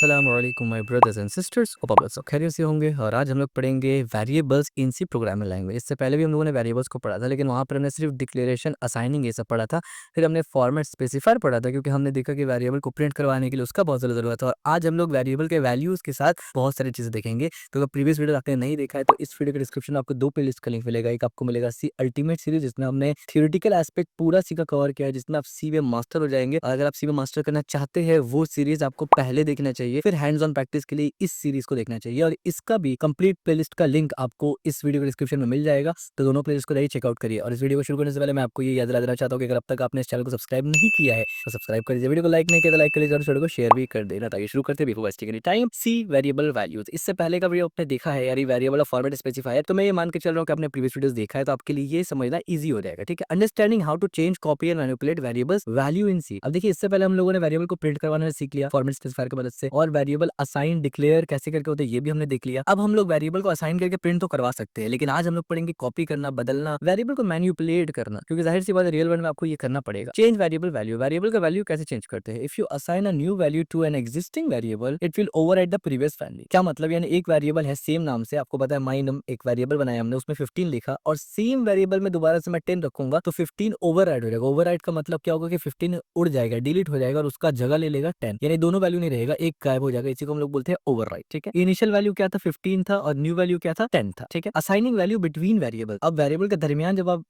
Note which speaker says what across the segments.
Speaker 1: अस्सलामुअलैकुम my brothers and sisters, hope आप लोग सब खैरियत से होंगे। और आज हम लोग पढ़ेंगे variables in C programming language. इससे पहले भी हम लोगों ने वेरिएबल्स को पढ़ा था, लेकिन वहाँ पर हमने सिर्फ डिक्लेरेशन, असाइनिंग ये सब पढ़ा था। फिर हमने फॉर्मेट स्पेसिफायर पढ़ा था, क्योंकि हमने देखा कि वेरिएबल को प्रिंट करवाने के लिए उसका बहुत ज़्यादा ज़रूरत है। और आज हम लोग वेरिएबल के वैल्यूज़ के साथ बहुत सारी चीज़ें देखेंगे। तो अगर प्रीवियस वीडियो आपने नहीं देखा है तो इस वीडियो के डिस्क्रिप्शन में आपको दो प्लेलिस्ट का लिंक मिलेगा। एक आपको मिलेगा सी अल्टीमेट सीरीज, जिसमें हमने थियोरेटिकल एस्पेक्ट पूरा सी का कवर किया है, जिसमें आप सी में मास्टर हो जाएंगे। और अगर आप सी में मास्टर करना चाहते हैं, वो सीरीज आपको पहले देखना चाहिए, फिर हैंड्स ऑन प्रैक्टिस के लिए इस सीरीज को देखना चाहिए। और इसका भी कंप्लीट प्लेलिस्ट का लिंक आपको इस वीडियो के डिस्क्रिप्शन में मिल जाएगा। तो दोनों प्लेलिस्ट को जाइए चेकआउट करिए। और इस वीडियो को शुरू करने से पहले मैं आपको ये याद दिला देना चाहता हूँ कि अगर अब तक आपने इस चैनल को सब्सक्राइब नहीं किया है तो सब्सक्राइब कर दीजिए। वीडियो को लाइक नहीं किया तो लाइक कर लीजिए और वीडियो को शेयर भी कर देना, ताकि शुरू करते before wasting any time. C variable values, इससे पहले का वीडियो आपने देखा है यार, ये वेरिएबल और फॉर्मेट स्पेसिफायर। तो मैं ये मान के चल रहा हूँ कि आपने प्रीवियस वीडियोस देखा है, तो आपके लिए ये समझना इजी हो जाएगा। ठीक है, understanding how to change, copy and manipulate variables value in C. अब देखिए, इससे पहले हम लोगों ने वेरिएबल को प्रिंट करवाना सीख लिया फॉर्मेट स्पेसिफायर की मदद से, और वेरिएबल असाइन, डिक्लेयर कैसे करके होते हैं ये भी हमने देख लिया। अब हम लोग वेरिएबल को असाइन करके प्रिंट तो करवा सकते हैं, लेकिन आज हम लोग पढ़ेंगे कॉपी करना, बदलना, वेरिएबल को मैनिपुलेट करना, क्योंकि जाहिर सी बात है रियल वर्ल्ड में आपको ये करना पड़ेगा। चेंज वेरिएबल वैल्यू, वेरिएबल का वैल्यू कैसे चेंज करते हैं? If you assign a new value to an existing variable, it will override the previous value. क्या मतलब? यानी एक वेरिएबल है सेम नाम से, आपको पता है माई नम, एक वेरिएबल बनाया हमने, उसमें 15 लिखा, और सेम वेरिएबल में दोबारा से मैं 10 रखूंगा तो 15 ओवरराइड हो जाएगा। ओवरराइड का मतलब क्या होगा कि 15 उड़ जाएगा, डिलीट हो जाएगा, और उसका जगह ले लेगा 10, यानी दोनों वैल्यू नहीं रहेगा, एक गायब हो जाएगा। इसी को हम लोग बोलते हैं ओवरराइड। ठीक है, इनिशियल वैल्यू क्या था? 15 था, और न्यू वैल्यू क्या था? 10 था। ठीक है, असाइनिंग वैल्यू बिटवीन वेरिएबल। अब वेरिएबल के दरमियान जब आप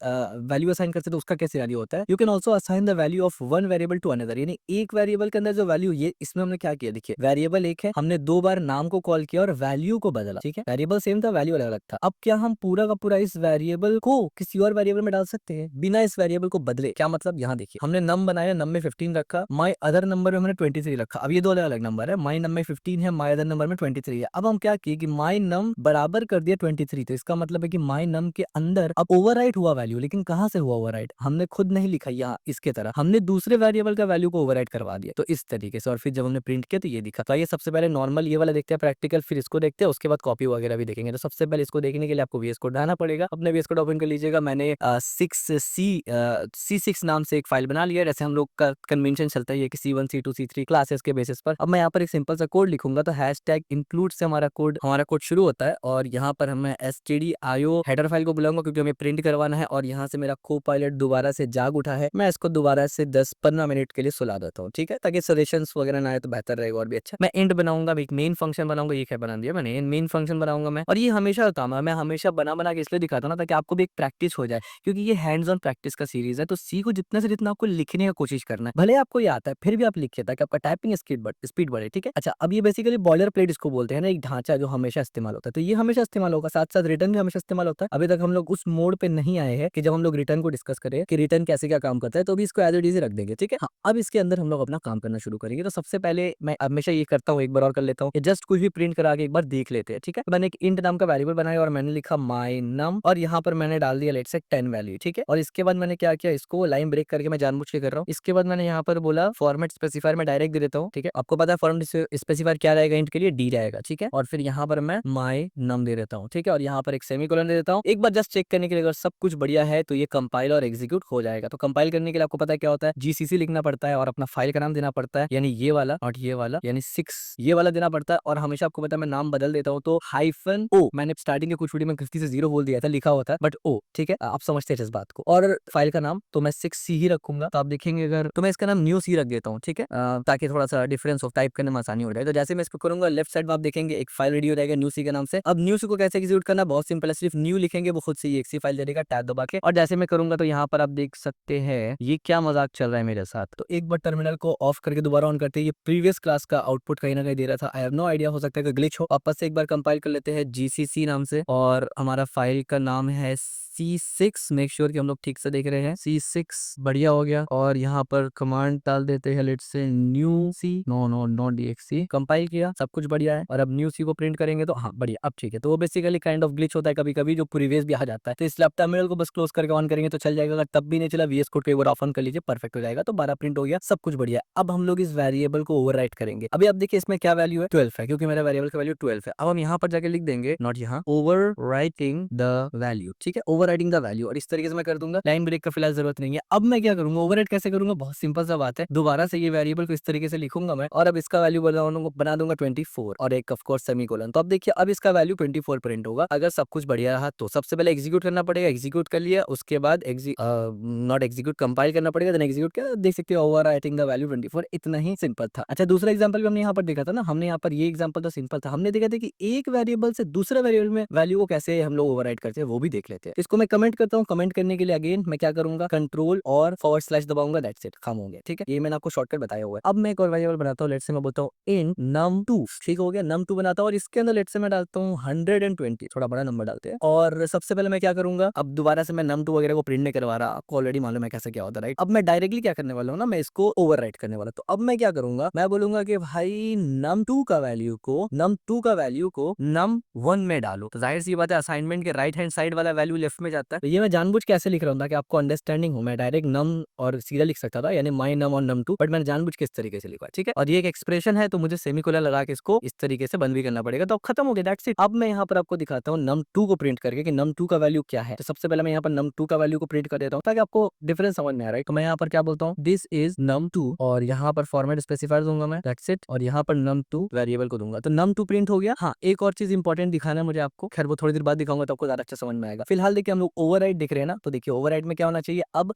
Speaker 1: वैल्यू असाइन करते हैं तो उसका कैसे वैल्यू होता है? You can also assign the value of one variable to another, यानी एक वेरिएबल के अंदर जो वैल्यू, ये इसमें हमने क्या किया, देखिए वेरिएबल एक है, हमने दो बार नाम को कॉल किया और वैल्यू को बदला। ठीक है, वेरिएबल सेम था, वैल्यू अलग अलग था। अब क्या हम पूरा का पूरा इस वेरिएबल को किसी और वेरिएबल में डाल सकते हैं बिना इस वेरिएबल को बदले? क्या मतलब? यहाँ देखिए, हमने नम बनाया, नम में 15 रखा, माई अदर नंबर में हमने 23 रखा। अब ये दो अलग अलग नंबर है, माई नम में 15 है, माई अदर नंबर में 23 है। अब हम क्या किए कि माई नम बराबर कर दिया 23, तो इसका मतलब है कि माई नम के अंदर अब ओवरराइट हुआ वैल्यू, लेकिन कहां से हुआ ओवरराइट? हमने खुद नहीं लिखा यहाँ इसके तरह, हमने दूसरे वेरिएबल का वैल्यू को ओवरराइट करवा दिया, तो इस तरीके से। और फिर जब हमने प्रिंट किया तो ये दिखा। तो ये सबसे पहले नॉर्मल ये वाला देखते हैं प्रैक्टिकल, फिर इसको देखते हैं, उसके बाद कॉपी वगैरह भी देखेंगे। तो सबसे पहले इसको देखने के लिए आपको वीएस कोड डालना पड़ेगा। अपने वीएस कोड ओपन कर लीजिएगा। मैंने C6 नाम से एक फाइल बना लिया, जैसे हम लोग का कन्वेंशन चलता है ये कि C1 C2 C3 क्लासेस के बेसिस पर। अब मैं यहाँ पर एक सिंपल सा कोड लिखूंगा, तो हैशटैग इंक्लूड से हमारा कोड शुरू होता है, और यहाँ पर हमें stdio हेडर फाइल को बुलाऊंगा, क्योंकि हमें प्रिंट करवाना है। और यहाँ से मेरा को पायलट दोबारा से जाग उठा है, मैं इसको दोबारा से 10-15 मिनट के लिए सुला देता हूँ। ठीक है, ताकि सजेशंस वगैरह ना आए तो बेहतर रहेगा और भी अच्छा। मैं एंड बनाऊंगा, एक मेन फंक्शन बनाऊंगा, ये क्या बना दिया मैंने, मेन फंक्शन बनाऊंगा मैं। और ये हमेशा का काम है, मैं हमेशा बना के इसलिए दिखाता हूँ ना, ताकि आपको भी एक प्रैक्टिस हो जाए, क्योंकि ये हैंड्स ऑन प्रैक्टिस का सीरीज है। तो सी को जितना से जितना आपको लिखने का कोशिश करना है, भले आपको ये आता है फिर भी आप लिखिए, ताकि आपका टाइपिंग स्पीड बढ़े। ठीक है, अच्छा, अब ये बेसिकली बॉयलर प्लेट इसको बोलते हैं ना, एक ढांचा जो हमेशा इस्तेमाल होता है, तो ये हमेशा इस्तेमाल होगा, साथ साथ रिटर्न भी हमेशा इस्तेमाल होता है। अभी तक हम लोग उस मोड पे नहीं आए हैं कि जब हम लोग रिटर्न को डिस्कस करें कि रिटर्न कैसे क्या काम करता है, तो भी इसको एज इट इज रख देंगे। ठीक है, हाँ, अब इसके अंदर हम लोग अपना काम करना शुरू करेंगे। तो सबसे पहले मैं हमेशा ये करता हूँ, एक बार और कर लेता हूँ, जस्ट कुछ भी प्रिंट करा के एक बार देख लेते हैं। ठीक है, मैंने एक इंट नाम का वेरिएबल बनाया और मैंने लिखा माई नम, और यहाँ पर मैंने डाल दिया लेट से 10 वैल्यू। ठीक है, और इसके बाद मैंने क्या किया, इसको लाइन ब्रेक करके मैं जानबूझ के कर रहा हूँ। इसके बाद मैंने यहाँ पर बोला फॉर्मेट स्पेसिफायर में डायरेक्ट दे देता हूँ। ठीक है, आपको पता है फॉर्मेट स्पेसिफायर क्या रहेगा इंट के लिए? डी रहेगा। ठीक है, और फिर यहाँ पर मैं माई नम दे देता हूँ। ठीक है, और यहाँ पर एक सेमीकोलन दे देता हूँ। एक बार जस्ट चेक करने के लिए, अगर सब कुछ बढ़िया है तो ये कंपाइल और एग्जीक्यूट हो जाएगा। तो कंपाइल करने के लिए आपको पता है क्या होता है, जीसीसी लिखना पड़ता है और अपना फाइल का नाम देना पड़ता है, यानी ये वाला और ये वाला, यानी 6 ये वाला देना पड़ता है। और हमेशा आपको पता है मैं नाम बदल देता हूँ, तो हाइफन ओ, मैंने स्टार्टिंग के कुछ वीडियो में गलती से 0 बोल दिया था, लिखा होता है बट ओ। ठीक है, आप समझते हैं इस बात को। और फाइल का नाम तो मैं 6C ही रखूंगा। तो आप देखेंगे, अगर तो मैं इसका नाम न्यू सी रख देता हूँ। ठीक है, ताकि थोड़ा सा डिफरेंस ऑफ टाइप करने में आसानी हो जाए। तो जैसे मैं इसको करूंगा, लेफ्ट साइड में आप देखेंगे एक फाइल रेडी हो जाएगा न्यू सी के नाम से। अब न्यू सी को कैसे एग्जीक्यूट करना, बहुत सिंपल है, सिर्फ न्यू लिखेंगे, वो खुद से ही एक सी फाइल दे देगा टैब दबा के। और जैसे मैं करूंगा तो यहाँ पर आप देख सकते हैं ये क्या मजाक चल रहा है मेरे साथ। तो एक बार टर्मिनल को ऑफ करके दोबारा ऑन करते हैं, ये प्रीवियस क्लास का आउटपुट कहीं ना कहीं दे रहा था। आई हैव नो आइडिया, हो सकता है कि ग्लिच हो। वापस से एक बार कंपाइल कर लेते हैं जीसीसी नाम से, और हमारा फाइल का नाम है C6। मेक श्योर कि हम लोग ठीक से देख रहे हैं, C6 बढ़िया हो गया। और यहाँ पर कमांड डाल देते हैं, let's say new C, no no not DXC। Compile किया, सब कुछ बढ़िया है, और अब न्यू सी को प्रिंट करेंगे तो हाँ बढ़िया, अब ठीक है। तो वो बेसिकली काइंड ऑफ ग्लिच होता है कभी कभी, जो प्रीवियस भी आ जाता है। तो इस लैपटॉप टर्मिनल को बस क्लोज करके ऑन करेंगे तो चल जाएगा। अगर तब भी नहीं चला, VS कोड को एक बार ऑफ ऑन कर लीजिए, परफेक्ट हो जाएगा। तो 12 प्रिंट हो गया, सब कुछ बढ़िया। अब हम लोग इस वेरिएबल को ओवरराइट करेंगे। अभी आप देखिए इसमें क्या वैल्यू है, 12 है, क्योंकि मेरा वेरिएबल का वैल्यू 12 है। अब हम यहाँ पर जाके लिख देंगे, नॉट यहाँ, ओवर राइटिंग द वैल्यू। ठीक है, ओवर राइटिंग द वैल्यू, और इस तरीके से मैं कर दूंगा। लाइन ब्रेक का फिलहाल जरूरत नहीं है। अब मैं क्या करूंगा, ओवरराइट कैसे करूंगा, बहुत सिंपल सा बात है। दोबारा से ये वेरिएबल को इस तरीके से लिखूंगा मैं, और अब इसका वैल्यू वैल्यू बना दूंगा 24 और एक ऑफ कोर्स सेमीकोलन। तो अब देखिए अब इसका वैल्यू 24 प्रिंट होगा अगर सब कुछ बढ़िया रहा तो। सबसे पहले एग्जीक्यूट करना पड़ेगा, एग्जीक्यूट कर लिया, उसके बाद नॉट एग्जीक्यूट कंपाइल करना पड़ेगा, देन एग्जीक्यूट किया, देख सकते हो ओवर राइटिंग द वैल्यू 24। इतना ही सिंपल था। अच्छा दूसरा एग्जांपल भी हमने यहाँ पर देखा था ना, हमने यहाँ पर ये एग्जांपल तो सिंपल था, हमने देखा था कि एक वेरिएबल से दूसरे वेरिएबल में वैल्यू को कैसे हम लोग ओवरराइट करते हैं वो भी देख लेते हैं। इसको मैं कमेंट करता हूँ। कमेंट करने के लिए अगेन मैं क्या करूंगा, कंट्रोल और फॉरवर्ड स्लैश दबाऊंगा, दैट्स इट, काम हो गया। ठीक है, ये मैंने आपको शॉर्टकट बताया हुआ है। अब मैं एक और वेरिएबल बनाता हूँ, लेट्स से मैं बोलता हूँ इन num2, ठीक हो गया, num2 बनाता हूँ और इसके अंदर लेट्स से मैं डालता हूँ 120, थोड़ा बड़ा नंबर डालते हैं। और सबसे पहले मैं क्या करूंगा, अब दोबारा से मैं num2 वगैरह को प्रिंट नहीं करवा रहा, आपको ऑलरेडी मालूम है कैसे क्या होता है, राइट। अब मैं डायरेक्टली क्या करने वाला हूँ ना, मैं इसको ओवरराइट करने वाला। तो अब मैं क्या करूंगा, मैं बोलूंगा कि भाई num2 का वैल्यू को num1 में डालो। तो जाहिर सी बात है असाइनमेंट के राइट हैंड साइड वाला वैल्यू लेफ्ट में जाता है। तो ये मैं जानबूझ के ऐसे लिख रहा हूँ ताकि आपको अंडरस्टैंडिंग हो। मैं डायरेक्ट num और सीधा लिख सकता था, यानी my num और num2, बट मैंने जानबूझ के इस तरीके से लिखा, ठीक है। और ये एक एक्सप्रेशन है तो मुझे सेमीकोलन लगा के इसको इस तरीके से बंद भी करना पड़ेगा। तो खत्म हो गया, दैट्स इट। अब मैं यहाँ पर आपको दिखाता हूँ num2 को प्रिंट करके कि num2 का वैल्यू क्या है। तो सबसे पहले मैं यहाँ पर num2 का वैल्यू को प्रिंट कर देता हूँ ताकि आपको डिफरेंस समझ में आ रहा है। तो मैं यहाँ पर क्या बोलता हूँ, दिस इज num2 और यहाँ पर फॉर्मेट स्पेसिफायर दूंगा मैं, दैट्स इट। और यहाँ पर num2 वेरिएबल को दूंगा, तो num2 प्रिंट हो गया। हाँ एक और चीज इंपॉर्टेंट दिखाना है मुझे आपको, खैर वो थोड़ी देर बाद दिखाऊंगा तो आपको ज्यादा अच्छा समझ में आएगा। फिलहाल देखिए हम लोग ओवरराइड दिख रहे हैं ना, तो देखिए ओवरराइड में क्या होना चाहिए, अब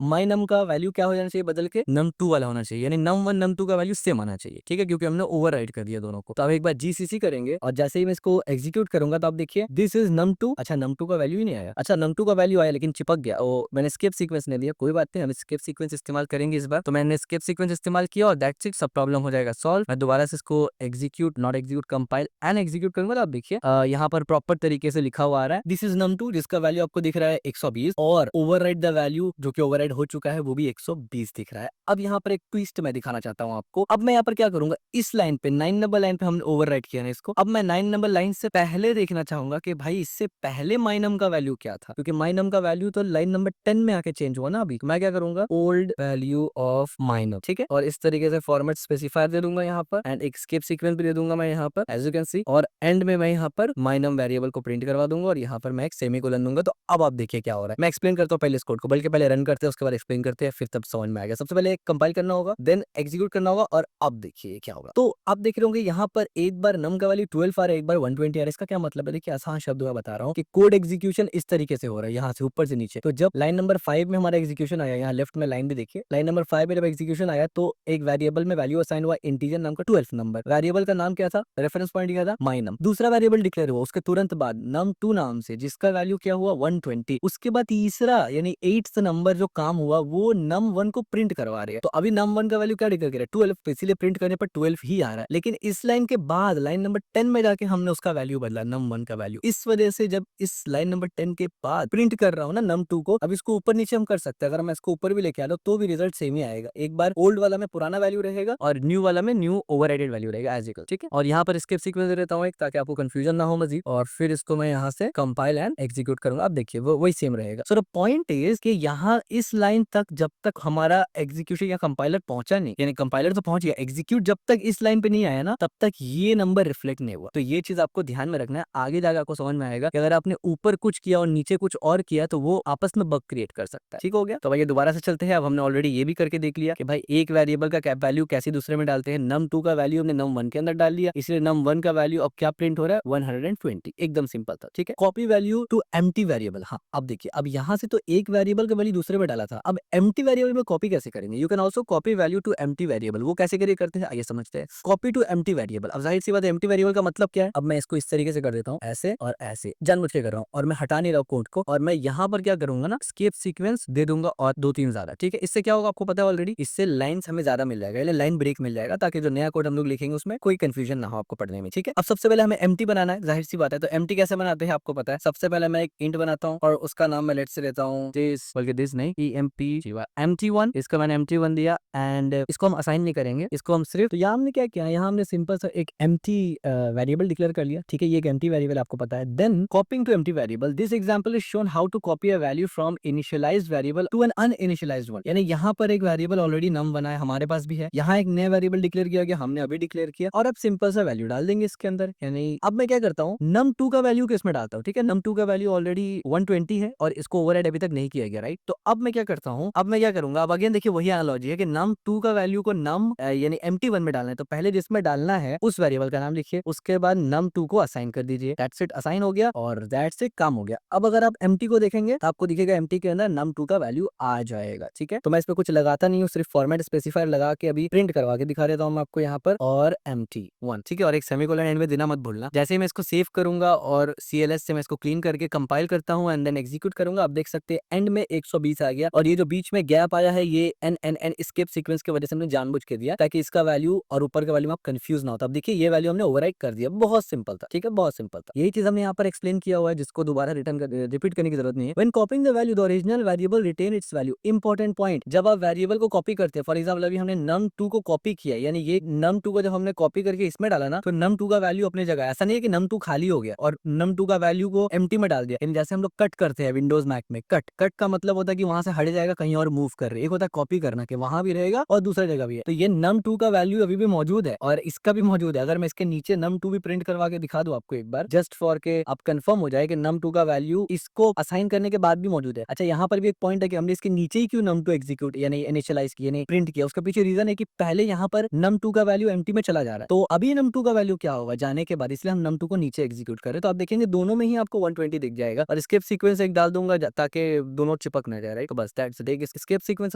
Speaker 1: my num का वैल्यू क्या हो जाना चाहिए, बदल के num2 वाला होना चाहिए, यानी num1 num2 का वैल्यू सेम आना चाहिए, ठीक है, क्योंकि हमने ओवरराइड कर दिया दोनों को। तो अब एक बार जीसीसी करेंगे और जैसे ही मैं इसको एग्जीक्यूट करूंगा तो आप देखिए दिस इज num2। अच्छा num2 का वैल्यू ही नहीं आया, अच्छा num2 का वैल्यू आया लेकिन चिपक गया, वो मैंने स्किप सीक्वेंस नहीं दिया, कोई बात नहीं, हम स्किप सीक्वेंस इस्तेमाल करेंगे इस बार। तो मैंने स्किप सीक्वेंस इस्तेमाल किया और दैट्स इट, सब प्रॉब्लम हो जाएगा सॉल्व। मैं दोबारा से इसको execute not execute compile and execute करूंगा तो आप देखिए यहाँ पर प्रॉपर तरीके से लिखा हुआ आ रहा है, दिस इज num2 जिसका वैल्यू आपको दिख रहा है 120 और ओवरराइड द वैल्यू जो कि ओवरराइड हो चुका है वो भी 120 दिख रहा है। अब यहाँ पर एक ट्विस्ट मैं दिखाना चाहता हूँ आपको। अब मैं यहाँ पर क्या करूंगा, इस लाइन पे 9 नंबर लाइन पे हमने ओवरराइड किया ना इसको, अब मैं 9 नंबर लाइन से पहले देखना चाहूंगा कि भाई इससे पहले my num का वैल्यू क्या था, क्योंकि my num का वैल्यू तो लाइन नंबर 10 में आके चेंज हुआ ना अभी। तो मैं क्या करूंगा, old value of my num, ठीक है, और इस तरीके से फॉर्मेट स्पेसिफायर दे दूंगा यहाँ पर एंड एक स्किप सीक्वेंस भी दे दूंगा मैं यहाँ पर एज यू कैन सी, और एंड में मैं यहाँ पर my num वेरिएबल को प्रिंट करवा दूंगा और यहाँ पर मैं एक सेमीकोलन दूंगा। तो अब आप देखिए क्या हो रहा है, मैं एक्सप्लेन करता हूँ पहले इस कोड को, बल्कि पहले रन करते हैं उसके बाद एक्सप्लेन करते हैं, फिर तब समझ में आएगा। सबसे पहले कंपाइल करना होगा, देन एग्जीक्यूट करना होगा और अब देखिए क्या होगा। तो आप देख रहे होंगे यहाँ पर एक बार num का वैल्यू 12 आ रहा है, एक बार 120 आ रहा है। इसका क्या मतलब है, देखिए आसान शब्दों में बता रहा हूँ कि कोड एग्जीक्यूशन इस तरीके से हो रहा है, यहाँ से ऊपर से नीचे। तो जब लाइन नंबर 5 में हमारा एग्जीक्यूशन आया, यहाँ लेफ्ट में लाइन भी देखिए, लाइन नंबर 5 में जब एग्जीक्यूशन आया तो एक वेरिएबल में वैल्यू असाइन हुआ इंटीजर नाम का 12 नंबर, वेरिएबल का नाम क्या था, रेफरेंस पॉइंट क्या था, my num। दूसरा वेरिएबल डिक्लेयर हुआ उसके तुरंत बाद num2 नाम से जिसका वैल्यू क्या हुआ 120। उसके बाद तीसरा यानी 8th नंबर जो काम हुआ वो num1 को प्रिंट करवा रहे हैं। तो अभी num1 का वैल्यू क्या डिक्लेयर किया 12, तो इसीलिए प्रिंट करने पर 12 ही आ रहा है। लेकिन इस लाइन के बाद लाइन नंबर 10 में जाके हमने उसका वैल्यू बदला num1 का वैल्यू, इस वजह से जब इस लाइन नंबर 10 के बाद प्रिंट कर रहा हूँ ना num2 को, अब इसको ऊपर नीचे हम कर सकते हैं। अगर मैं इसको ऊपर भी लेके आ रहा हूँ तो भी रिजल्ट सेम ही आएगा, एक बार ओल्ड वाला में पुराना वैल्यू रहेगा और न्यू वाला में न्यू ओवरराइडेड वैल्यू रहेगा एज इक्वल, ठीक है। और यहाँ पर स्किप सीक्वेंस दे देता हूँ एक, ताकि आपको कंफ्यूजन ना हो मजीद, और फिर इसको मैं यहाँ से कंपाइल एंड एग्जीक्यूट करूंगा। अब देखिए वो वही सेम रहेगा। सो द पॉइंट इज कि यहाँ इस लाइन तक जब तक हमारा एग्जीक्यूशन या कंपाइलर पहुंचा नहीं, यानी कंपाइलर तो पहुंच गया, एग्जीक्यूट जब तक इस लाइन पे नहीं आया ना तब तक ये नंबर रिफ्लेक्ट नहीं हुआ। तो ये चीज आपको ध्यान में रखना है, आगे जाकर आपको समझ में आएगा कि अगर आपने ऊपर कुछ किया और नीचे कुछ और किया तो वो आपस में बग क्रिएट कर सकता है। ठीक हो गया, तो भाई दोबारा से चलते हैं। अब हमने ऑलरेडी ये भी करके देख लिया कि भाई एक वेरिएबल का वैल्यू कैसे दूसरे में डालते हैं। num2 का वैल्यू हमने num1 के अंदर डाल लिया, इसलिए num1 का वैल्यू अब क्या प्रिंट हो रहा है 120, एकदम सिंपल था, ठीक है। Copy value to empty variable, हाँ अब देखिए अब यहाँ से तो एक वेरिएबल का वैल्यू दूसरे में डाला था, अब एम्प्टी वेरिएबल में कॉपी कैसे करेंगे। You can also copy value to empty variable, वो कैसे करते हैं आइए समझते हैं। कॉपी टू एम्प्टी वेरिएबल, अब जाहिर सी बात है एम्प्टी वेरिएबल का मतलब क्या है। अब मैं इसको इस तरीके से कर देता हूँ, ऐसे और ऐसे जानबूझ के कर रहा हूँ, और मैं हटा नहीं रहा हूँ कोड को, और मैं यहाँ पर क्या करूंगा ना स्किप सीक्वेंस दे दूंगा और 2-3 ज्यादा, ठीक है। इससे क्या होगा आपको पता है ऑलरेडी, इससे लाइन्स हमें ज्यादा मिल जाएगा, लाइन ब्रेक मिल जाएगा, ताकि जो नया कोड हम लोग लिखेंगे उसमें कोई कंफ्यूजन ना हो आपको पढ़ने में, ठीक है। अब सबसे पहले हमें एम्प्टी बनाना है, जाहिर सी बात है। तो एम्प्टी कैसे बनाते हैं आपको पता है। सबसे पहले मैं एक इंट बनाता हूँ और उसका नाम मैं लेट से लेता हूँ दिस, बल्कि दिस नहीं empty1, इसका मैंने empty1 दिया एंड इसको हम असाइन नहीं करेंगे, इसको हम सिर्फ, तो यहाँ हमने क्या किया, यहाँ हमने सिंपल सा एक एम्प्टी वेरिएबल डिक्लेयर कर लिया, ठीक है। ये एक एम्प्टी वेरिएबल आपको पता है। Then copying to empty variable, this example is shown how to copy a value from initialized variable to an uninitialized one, यानी यहाँ पर एक वेरिएबल ऑलरेडी नम बना है, हमारे पास भी है, यहाँ एक नया वेरिएबल डिक्लेयर किया गया, हमने अभी डिक्लेयर किया, और अब सिंपल सा वैल्यू डाल देंगे इसके अंदर। यानी अब मैं क्या करता हूँ, num2 का वैल्यू किसमें डालता हूँ, ठीक है। num2 का वैल्यू ऑलरेडी 120 है और इसको ओवरराइड अभी तक नहीं किया गया, राइट। तो अब मैं क्या करता हूँ, अब मैं क्या करूंगा, अब अगेन देखिए वही एनालॉजी है कि num2 का वैल्यू को num यानी एम्प्टी वन में डालना है, तो पहले जिसमें डालना है उस वेरिएबल का नाम लिखिए, उसके बाद num2 को असाइन कर दीजिए। दैट्स इट, असाइन हो गया और दैट्स इट, काम हो गया। अब अगर आप एम्प्टी को देखेंगे तो आपको दिखेगा एम्प्टी के अंदर num2 का वैल्यू आ जाएगा। ठीक है, तो मैं इस पे कुछ लगाता नहीं हूँ, सिर्फ फॉर्मेट स्पेसिफायर लगा के अभी प्रिंट करवा के दिखा देता हूँ मैं आपको यहाँ पर, और empty1। ठीक है, और एक सेमीकोलन एंड में देना मत भूलना। जैसे ही मैं इसको सेव करूंगा और CLS से मैं इसको क्लीन करके कंपाइल करता हूँ एंड देन एग्जीक्यूट करूंगा, आप देख सकते हैं एंड में 120 आ गया। और ये जो बीच में गैप आया है ये एन स्केप सीक्वेंस की वजह से हमने जानबूझ के दिया ताकि इसका वैल्यू और ऊपर का वैल्यू आप कंफ्यूज ना हो। अब देखिए ये वैल्यू हमने ओवरराइट कर दिया, बहुत सिंपल था। ठीक है, बहुत सिंपल था। यही चीज हमने यहाँ पर एक्सप्लेन किया हुआ है, जिसको दोबारा रिपीट करने की जरूरत नहीं है। When copying the value the original variable retain its value. Important point, जब आप वेरिएबल को कॉपी करते हैं, फॉर एग्जाम्पल अभी हमने num2 को कॉपी किया, यानी ये num2 को जब हमने कॉपी करके इसमें डाला ना, तो num2 का वैल्यू अपने जगह, ऐसा नहीं है कि num2 खाली हो गया और num2 का वैल्यू को एम्प्टी में डाल दिया। यानी जैसे हम लोग कट करते हैं विंडोज मैक में, कट का मतलब होता है कि वहां से हट जाएगा, कहीं और मूव कर रहे हैं। एक होता है कॉपी करना कि वहां भी रहेगा और दूसरी जगह भी है। तो ये num2 का वैल्यू अभी भी मौजूद है और इसका भी मौजूद है। अगर मैं इसके नीचे num2 भी प्रिंट करवा के दिखा दूं आपको एक बार, जस्ट फॉर के आप कंफर्म हो जाए कि num2 का वैल्यू इसको असाइन करने के बाद भी मौजूद है। अच्छा, यहाँ पर भी एक पॉइंट है कि हमने इसके नीचे ही क्यों num2 एग्जीक्यूट यानी इनिशियलाइज किया, यानी प्रिंट किया, उसका पीछे रीजन है कि पहले यहाँ पर num2 का वैल्यू एम्प्टी में चला जा रहा है, तो अभी num2 का वैल्यू क्या होगा जाने के बाद, इसलिए हम num2 को नीचे एग्जीक्यूट कर रहे हैं। तो आप देखेंगे दोनों में ही आपको 120 दिख जाएगा और स्केप सीक्वेंस एक डाल दूंगा ताकि दोनों चिपक न जाए। राइट, तो बस दैट्स इट। स्केप सीक्वेंस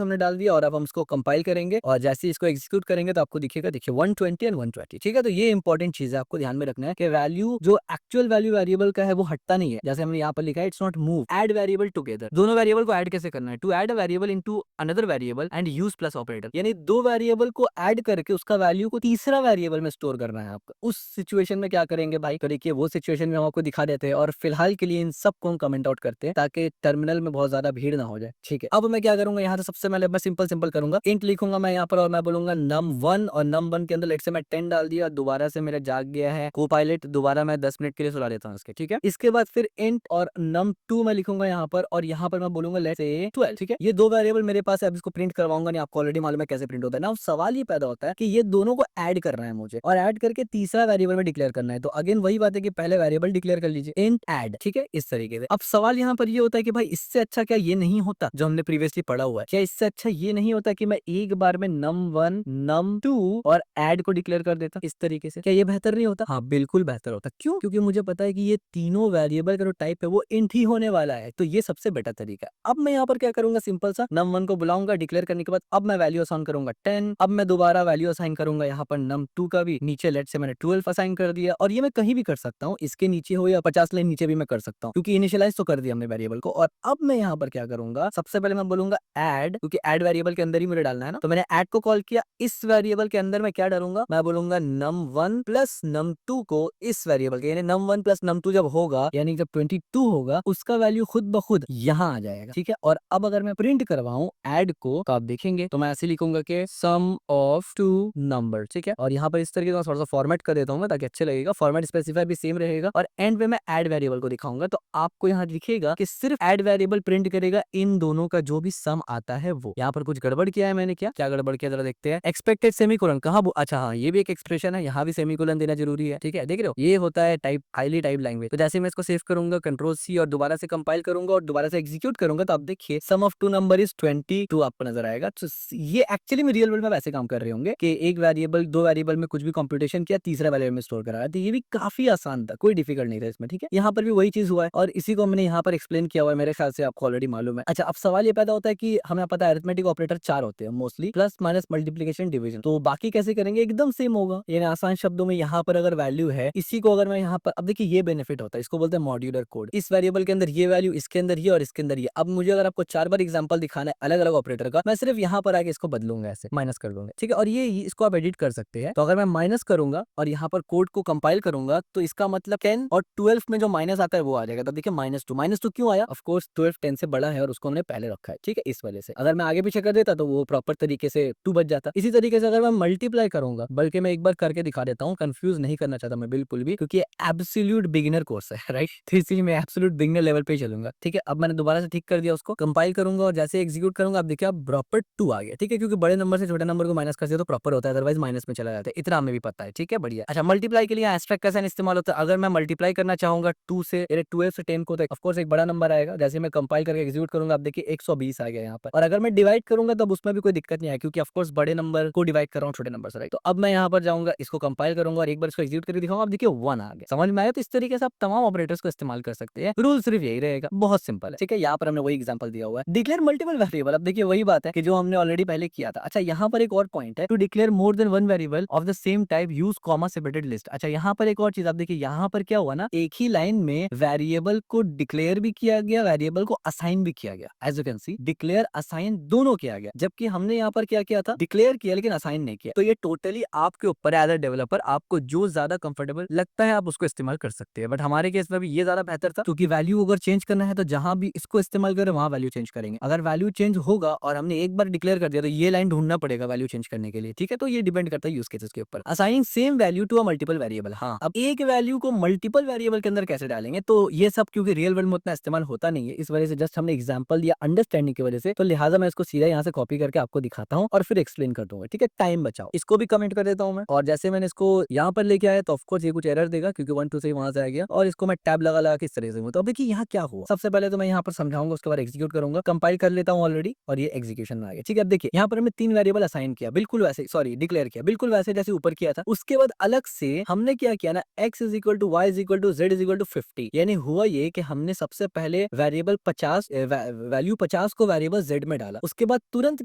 Speaker 1: हमने डाल दिया और अब हम इसको कंपाइल करेंगे और जैसे ही इसको एग्जीक्यूट करेंगे तो आपको दिखेगा, देखिए 120 एंड 120। ठीक है, तो ये इंपॉर्टेंट चीज है, आपको ध्यान में रखना है कि वैल्यू जो एक्चुअल वैल्यू वेरिएबल का है वो हटता नहीं है। जैसे हमने यहाँ पर लिखा है it's not move, add variable together. दोनों वेरिएबल को ऐड कैसे करना है, to add a variable into another variable and use plus operator, यानी दो वेरिएबल को ऐड करके उसका वैल्यू को तीसरा वेरिएबल में स्टोर करना है आपको। उस सिचुएशन में क्या करेंगे भाई, तो देखिए वो सिचुएशन में हम आपको दिखा देते हैं और फिलहाल के लिए इन सबको हम कमेंट आउट करते हैं ताकि टर्मिनल में बहुत ज्यादा भीड़ ना हो जाए। ठीक है, अब मैं क्या करूंगा, यहाँ से सबसे पहले मैं सिंपल करूंगा, इंट लिखूंगा मैं यहाँ पर और मैं बोलूंगा num1 और num1 के अंदर लेट से मैं 10 डाल दिया, दोबारा से मेरा जाग गया है कोपायलट, दोबारा मैं 10 मिनट के लिए सुला देता हूँ इसके। ठीक है, इसके बाद फिर इंट और num2 मैं लिखूंगा यहाँ पर और यहाँ पर मैं बोलूंगा लेट से 12। ठीक है, ये दो वेरिएबल मेरे पास है, अब इसको प्रिंट करवाऊंगा नहीं, आपको ऑलरेडी मालूम है कैसे प्रिंट होता है ना। सवाल ये पैदा होता है कि ये दोनों को ऐड करना है मुझे और ऐड करके तीसरा वेरिएबल में डिक्लेयर करना है। तो अगेन वही बात है कि पहले वेरिएबल डिक्लेयर कर लीजिए इंट ऐड। ठीक है, इस तरीके से। अब सवाल यहाँ पर ये होता है कि भाई इससे अच्छा क्या ये नहीं होता जो हमने प्रीवियसली पढ़ा हुआ है, क्या इससे अच्छा ये नहीं होता कि मैं एक बार में num1 num2 और ऐड को डिक्लेयर कर देता इस तरीके से, क्या ये बेहतर नहीं होता? हाँ बिल्कुल बेहतर होता। क्यों? क्योंकि मुझे पता है कि ये तीनों वेरिएबल का जो टाइप है वो इंट ही होने वाला है, तो ये सबसे बेटर तरीका है। अब मैं यहाँ पर क्या करूंगा, सिंपल सा num1 को बुलाऊंगा, डिक्लेयर करने के बाद अब मैं वैल्यू असाइन करूंगा 10। अब मैं दोबारा वैल्यू असाइन करूंगा यहाँ पर num2 का भी, नीचे लेट से मैंने 12 असाइन कर दिया और ये मैं कहीं भी कर सकता हूँ, इसके नीचे हो या 50 लाइन नीचे भी मैं कर सकता हूँ क्योंकि इनिशियलाइज तो कर दिया हमने वेरिएबल को। और अब मैं यहाँ पर क्या करूंगा, सबसे पहले मैं बोलूंगा ऐड, क्योंकि ऐड वेरिएबल के अंदर ही मुझे डालना है ना, तो मैंने ऐड को कॉल किया। इस वेरिएबल के अंदर मैं क्या डालूंगा, मैं बोलूंगा num1 प्लस num2 को इस वेरिएबल के, यानी num1 प्लस num2 जब होगा यानी जब 22 होगा उसका वैल्यू खुद ब खुद यहाँ आ जाएगा। ठीक है, और अब अगर मैं प्रिंट करवाऊं ऐड को तो आप देखेंगे तो मैं ऐसे लिखूंगा कि सम ऑफ टू नंबर। ठीक है, और यहाँ पर इस तरीके का थोड़ा सा फॉर्मेट कर देता हूँ मैं ताकि अच्छे लगेगा, फॉर्मेट स्पेसिफाई भी सेम रहेगा और एंड में मैं ऐड वेरिएबल को दिखाऊंगा। तो आपको यहाँ दिखेगा कि सिर्फ ऐड वेरिएबल प्रिंट करेगा इन दोनों का जो भी सम आता है वो। यहाँ पर कुछ गड़बड़ किया है मैंने, क्या गड़बड़ किया जरा देखते हैं। एक्सपेक्टेड सेमीकोलन कहाँ, अच्छा हाँ ये भी एक एक्सप्रेशन है, यहाँ भी सेमीकोलन देना जरूरी है। ठीक है, देख रहे हो ये होता है टाइप, हाईली टाइप लैंग्वेज। तो जैसे मैं इसको सेव करूंगा कंट्रोल सी और दोबारा से कंपाइल करूंगा और दोबारा से एग्जीक्यूट करूंगा तो आप देखिए सम ऑफ टू नंबर इज 22 आपको नजर आएगा। तो ये एक्चुअली में रियल वर्ल्ड में वैसे काम कर रहे होंगे कि एक वेरिएबल दो वेरिएबल में कुछ भी कंप्यूटेशन किया, तीसरा वेरिएबल में स्टोर करा। तो ये भी काफी आसान था, कोई डिफिकल्ट नहीं था इसमें। ठीक है, यहाँ पर भी वही चीज हुआ है और इसी को हमने यहाँ पर एक्सप्लेन किया हुआ है, मेरे ख्याल से आपको ऑलरेडी मालूम है। अच्छा, अब सवाल ये पैदा होता है कि हमें पता है अरिथमेटिक ऑपरेटर 4 होते हैं mostly, plus minus multiplication division, तो बाकी कैसे करेंगे, एकदम सेम होगा। यानी आसान शब्दों में यहाँ पर अगर वैल्यू है, इसी को अगर मैं यहाँ पर, अब देखिए ये बेनिफिट होता है, इसको बोलते हैं मॉड्यूलर कोड। इस वेरिएबल के अंदर ये वैल्यू, इसके अंदर ये और इसके अंदर ये। अब मुझे अगर आपको 4 बार एग्जांपल दिखाना है अलग अलग ऑपरेटर का, मैं सिर्फ यहाँ पर आके इसको बदलूंगा, ऐसे माइनस कर दूंगा। ठीक है, और ये इसको आप एडिट कर सकते हैं। तो अगर मैं माइनस करूंगा और यहाँ पर कोड को कंपाइल करूंगा तो इसका मतलब 10 और 12 में जो माइनस आता है वो आ जाएगा। तब देखिए -2 क्यों आया, ऑफ कोर्स 12 10 से बड़ा है और उसको हमने पहले रखा है। ठीक है, इस वजह से अगर मैं आगे पीछे कर देता तो वो प्रॉपर तरीके से 2 बच जाता। इसी तरीके से अगर मैं मल्टीप्लाई करूंगा, बल्कि मैं एक बार करके दिखा देता हूँ, कंफ्यूज नहीं करना चाहता मैं बिल्कुल भी, क्योंकि एब्सोल्यूट बिगिनर कोर्स है राइट, तो इसलिए मैं एब्सोल्यूट बिगिनर लेवल पे चलूंगा। ठीक है, अब मैंने दोबारा से ठीक कर दिया, उसको कंपाइल करूंगा और जैसे एग्जीक्यूट करूंगा, अब देखिए अब प्रॉपर 2 आ गया। ठीक है, क्योंकि बड़े नंबर से छोटे नंबर को माइनस कर दिया तो प्रॉपर होता है, अदरवाइज माइनस में चला जाता है, इतना हमें भी पता है। ठीक है, बढ़िया। अच्छा, मल्टीप्लाई के लिए एस्ट्रिक का साइन इस्तेमाल होता है। अगर मैं मल्टीप्लाई करना चाहूंगा 2 से, 12 से 10 को, तो ऑफ कोर्स एक बड़ा नंबर आएगा। जैसे मैं कंपाइल करके एग्जीक्यूट करूंगा, अब देखिए 120 आ गया यहाँ पर। और अगर मैं डिवाइड करूंगा तब उसमें भी कोई दिक्कत नहीं है, क्योंकि ऑफ कोर्स बड़े नंबर को डिवाइड कर रहा हूँ छोटे नंबर से, राइट। तो अब मैं यहाँ पर जाऊंगा, इसको कंपाइल करूंगा और एक बार इसको एग्जीक्यूट करके दिखाऊंगा। आप देखिए 1 आ गया। समझ में आया? तो इस तरीके से आप तमाम ऑपरेटर्स को इस्तेमाल कर सकते हैं। रूल सिर्फ यही रहेगा, बहुत सिंपल है, ठीक है। यहाँ पर हमने वही एग्जांपल दिया हुआ है, डिक्लेयर मल्टीपल वेरिएबल। अब देखिए वही बात है कि जो हमने ऑलरेडी पहले किया था। अच्छा, यहाँ पर एक और पॉइंट है, to declare more than one variable of the same type use comma separated list. अच्छा, यहाँ पर एक और चीज आप देखिए, यहाँ पर क्या हुआ ना, एक ही लाइन में वेरिएबल को डिक्लेयर भी किया गया, वेरिएबल को असाइन भी किया गया। As you can see, declare assign दोनों किया गया, जबकि हमने यहाँ पर क्या किया था, डिक्लेयर किया लेकिन असाइन नहीं किया। तो ये टोटली आपके ऊपर है एज अ डेवलपर, आपको जो ज्यादा कंफर्टेबल लगता है आप उसको इस्तेमाल कर सकते हैं। बट हमारे केस में भी ये ज्यादा बेहतर था, क्योंकि वैल्यू अगर चेंज करना है तो जहां भी इसको इस्तेमाल करें वहां वैल्यू चेंज करेंगे। अगर वैल्यू चेंज होगा और हमने एक बार डिक्लेयर कर दिया तो ये लाइन ढूंढना पड़ेगा वैल्यू चेंज करने के लिए, ठीक है। तो ये डिपेंड करता है यूज केसेस के ऊपर। Assigning same value to a multiple variable. हाँ, अब एक वैल्यू को मल्टीपल वेरिएबल के अंदर कैसे डालेंगे, तो ये सब क्योंकि रियल वर्ल्ड में उतना इस्तेमाल होता नहीं है, इस वजह से जस्ट हमने एग्जांपल दिया अंडरस्टैंडिंग की वजह से, तो लिहाजा मैं इसको सीधा यहाँ से कॉपी करके आपको दिखाता हूँ और फिर एक्सप्लेन कर दूंगा, ठीक है। टाइम बचाओ। इसको भी कमेंट कर देता हूँ मैं, और जैसे मैंने इसको यहाँ पर लेके आया तो ऑफकोर्स ये कुछ एरर देगा, क्योंकि 1 2 से वहां से आ गया, और इसको मैं टैब लगा लगा के इस तरह से हूँ। तो अब देखिए यहाँ क्या हुआ, सबसे पहले तो मैं यहाँ पर समझाऊंगा, उसके बाद एग्जीक्यूट करूंगा। कंपाइल कर लेता हूँ ऑलरेडी, और ये एग्जीक्यूशन में आ गया, ठीक है। अब देखिए यहाँ पर हमने 3 वेरिएबल असाइन किया, बिल्कुल वैसे, सॉरी डिक्लेयर किया बिल्कुल वैसे जैसे ऊपर किया था। उसके बाद अलग से हमने क्या किया ना, x is equal to Y is equal to Z is equal to 50। यानी हुआ ये कि हमने सबसे पहले वेरिएबल 50 वैल्यू 50 को वेरिएबल z में डाला। उसके बाद तुरंत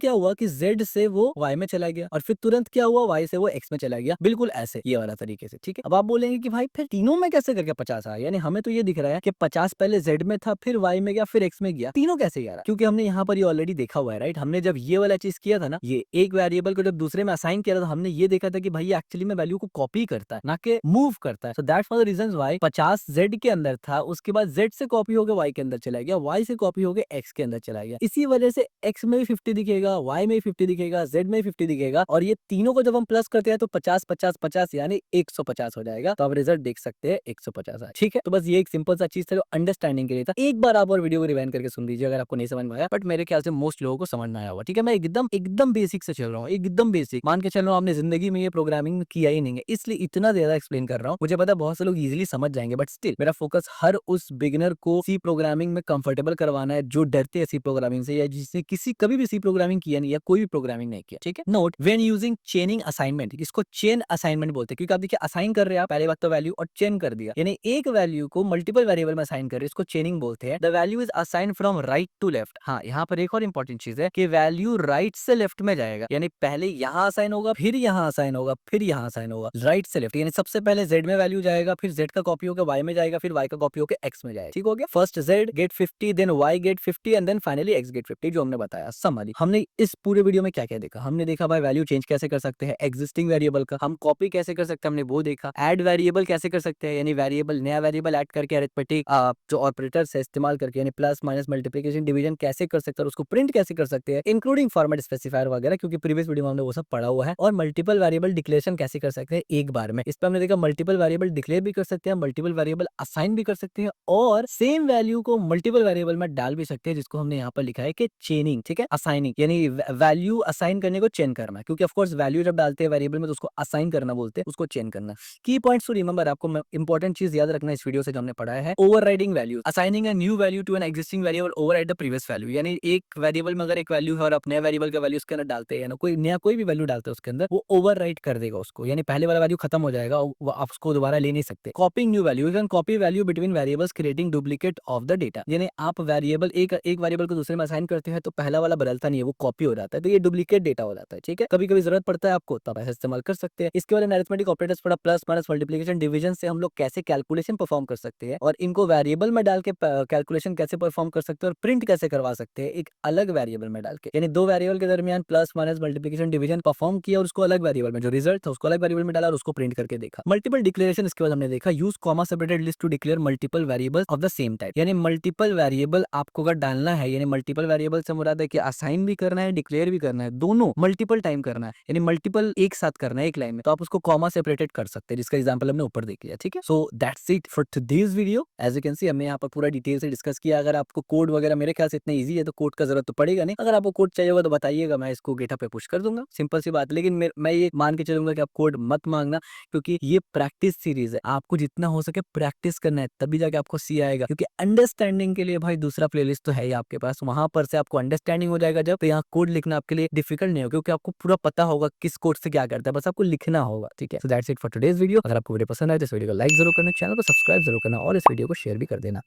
Speaker 1: क्या हुआ कि z से वो y में चला गया, और फिर तुरंत क्या हुआ, y से वो x में चला गया, बिल्कुल ऐसे ये वाला तरीके से, ठीक है। अब आप बोलेंगे कि भाई फिर तीनों में कैसे करके 50 आया, यानी हमें तो ये दिख रहा है कि 50 पहले z में था, फिर y में गया, फिर x में गया, तीनों कैसे आ रहा, क्योंकि हमने यहाँ पर ये ऑलरेडी देखा हुआ है, राइट। हमने जब ये वाला चीज किया था ना, ये एक वेरिएबल को जब दूसरे में असाइन किया था, तो हमने ये देखा था कि भाई ये एक्चुअली में वैल्यू को कॉपी करता है, ना कि मूव करता है। So that's one of the reasons why 50 z के अंदर था, उसके बाद z से कॉपी होकर y के अंदर चला गया, y से कॉपी होकर x के अंदर चला गया। इसी वजह से x में भी 50 दिखेगा, y में भी 50 दिखेगा, z में भी 50 दिखेगा, और ये तीनों को जब हम प्लस करते हैं तो 50 50 50 यानी 150 हो जाएगा। तो आप रिजल्ट देख सकते हैं 150 है, ठीक है। तो बस ये एक सिंपल सा चीज था जो अंडरस्टैंडिंग के लिए था। एक बार आप और वीडियो को रिवाइंड करके सुन लीजिए अगर आपको नहीं समझ में आया, बट मेरे ख्याल से मोस्ट लोगों को समझ में आया होगा, ठीक है। मैं एकदम एकदम बेसिक से चल रहा हूँ, एकदम बेसिक मान के चल रहा हूँ। आपने जिंदगी में ये प्रोग्रामिंग किया ही नहीं है, इसलिए इतना ज्यादा एक्सप्लेन कर रहा हूँ। मुझे पता है बहुत से लोग इजीली समझ जाएंगे, बट स्टिल मेरा फोकस हर उस बिगिनर को सी प्रोग्रामिंग में कंफर्टेबल करवाना है जो डरते हैं सी प्रोग्रामिंग से, या जिसने कभी भी सी प्रोग्रामिंग किया नहीं या कोई भी प्रोग्रामिंग नहीं किया, ठीक है। नोट, व्हेन यूजिंग चेनिंग असाइनमेंट, इसको चेन असाइनमेंट बोलते हैं, क्योंकि आप देखिए असाइन कर रहे हैं आप पहले बात तो वैल्यू, और चेन कर दिया, यानी एक वैल्यू को मल्टीपल वेरिएबल में असाइन कर रहे हैं, इसको चेनिंग बोलते हैं। The value is assign from right to left. हाँ, यहाँ पर एक और इंपॉर्टेंट चीज है कि वैल्यू राइट से लेफ्ट में जाएगा, यानी पहले यहाँ असाइन होगा, फिर यहाँ असाइन होगा, फिर यहाँ असाइन होगा, राइट से लेफ्ट। यानी सबसे पहले z में वैल्यू जाएगा, फिर z का कॉपी होकर y में जाएगा, फिर y का कॉपी होकर x में जाएगा, ठीक हो गया। First z get 50, then y get 50, and then finally x get 50, जो हमने बताया। समझ हमने इस पूरे वीडियो में क्या क्या देखा, हमने देखा भाई वैल्यू चेंज कैसे कर सकते हैं एग्जिस्टिंग वेरिएबल का, हम कॉपी कैसे कर सकते हैं हमने वो देखा, ऐड वेरिएबल कैसे कर सकते हैं, यानी वेरिएबल नया वेरिएबल ऐड करके अरिथमेटिक जो ऑपरेटर से इस्तेमाल करके, यानी प्लस माइनस मल्टीप्लिकेशन डिवीजन कैसे कर सकते हैं, उसको प्रिंट कैसे कर सकते हैं, इंक्लूडिंग फॉर्मेट स्पेसिफायर वगैरह, क्योंकि प्रीवियस वीडियो में हमने वो सब पढ़ा हुआ है। और मल्टीपल वेरिएबल डिक्लेरेशन कैसे कर सकते हैं एक बार में, इस पर हमने देखा मल्टीपल वेरिएबल डिक्लेयर भी कर सकते हैं, मल्टीपल वेरिएबल असाइन भी कर सकते हैं, और सेम वैल्यू को मल्टीपल वेरिएबल में डाल भी सकते हैं, जिसको हमने यहाँ पर लिखा है कि चेनिंग, ठीक है। असाइनिंग यानी वैल्यू असाइन करने को चेन करना, क्योंकि ऑफकोर्स वैल्यू जब डालते हैं वेरिएबल में तो उसको असाइन करना बोलते हैं, उसको चेन करना। की पॉइंट्स टू रिमेंबर, आपको इंपॉर्टेंट चीज याद रखना इस वीडियो से जो हमने पढ़ा है, overriding value, assigning a new value to an existing variable override the previous value, यानी एक वेरिएबल में अगर एक वैल्यू है और आप नया वेरिएबल का वैल्यू उसके अंदर डालते हैं ना, कोई नया कोई भी वैल्यू डालते हैं उसके अंदर, वो ओवरराइड कर देगा उसको, यानी पहले वाला वैल्यू खत्म हो जाएगा, आप उसको दोबारा ले नहीं सकते। कॉपिंग new value, you can copy value between variables creating duplicate of the data, यानी आप वेरिएबल एक वेरिएबल को दूसरे में असाइन करते हैं तो पहला वाला बदलता नहीं है, वो कॉपी हो जाता है, तो ये डुप्लीकेट डेटा हो जाता है, ठीक है। कभी कभी जरूरत पड़ता है आपको तब ऐसा इस्तेमाल कर सकते हैं। इसके बाद अरिथमेटिक ऑपरेटर्स पढ़ा, प्लस माइनस मल्टीप्लिकेशन डिवीजन से हम लोग कैसे कैलकुलेशन परफॉर्म कर सकते हैं, और इनको वेरिएबल में डाल के कैलकुलेशन कैसे परफॉर्म कर सकते हैं, और प्रिंट कैसे करवा सकते हैं एक अलग वेरिएबल में डाल के, यानी दो वेरिएबल के दरमियान plus minus multiplication division perform किया और उसको अलग वेरिएबल में, जो रिजल्ट था उसको अलग वेरिएबल में डाला और उसको प्रिंट करके देखा। मल्टीपल डिक्लेरेशन, इसके बाद हमने देखा use comma separated list to declare multiple variables of the same type, यानी मल्टीपल वेरिएबल आपको अगर डालना है, यानी मल्टीपल वेरिएबल से मुराद है कि असाइन भी करना है, डिक्लेयर भी करना है, दोनों मल्टीपल टाइम करना है, यानी मल्टीपल एक साथ करना है एक लाइन में, तो आप उसको कॉमा सेपरेटेड कर सकते हैं, जिसका एग्जांपल हमने ऊपर देख लिया, ठीक है। So that's it for today's video. As you can see हमने यहाँ पर पूरा डिटेल से डिस्कस किया। अगर आपको कोड वगैरह मेरे ख्याल से इतना ईजी है तो कोड का जरूरत तो पड़ेगा नहीं, अगर आपको कोड चाहिए होगा तो बताइएगा, मैं इसको गिटहब पे पुश कर दूंगा, सिंपल सी बात। लेकिन मैं ये मान के चलूंगा कि आप कोड मत मांगना, क्योंकि ये प्रैक्टिस सीरीज है, आपको जितना हो सके प्रैक्टिस करना है, तभी जाके आपको सी आएगा। क्योंकि अंडरस्टैंडिंग के लिए भाई दूसरा प्लेलिस्ट तो है ही आपके पास, वहां पर से आपको अंडरस्टैंडिंग हो जाएगा जब, तो यहाँ कोड लिखना आपके लिए डिफिकल्ट नहीं हो, क्योंकि आपको पूरा पता होगा किस कोड से क्या करता है, बस आपको लिखना होगा, ठीक है। So that's it for today's video. अगर आपको वीडियो पसंद आए तो इस वीडियो को लाइक जरूर करना, चैनल को सब्सक्राइब जरूर करना और इस वीडियो को शेयर भी कर देना।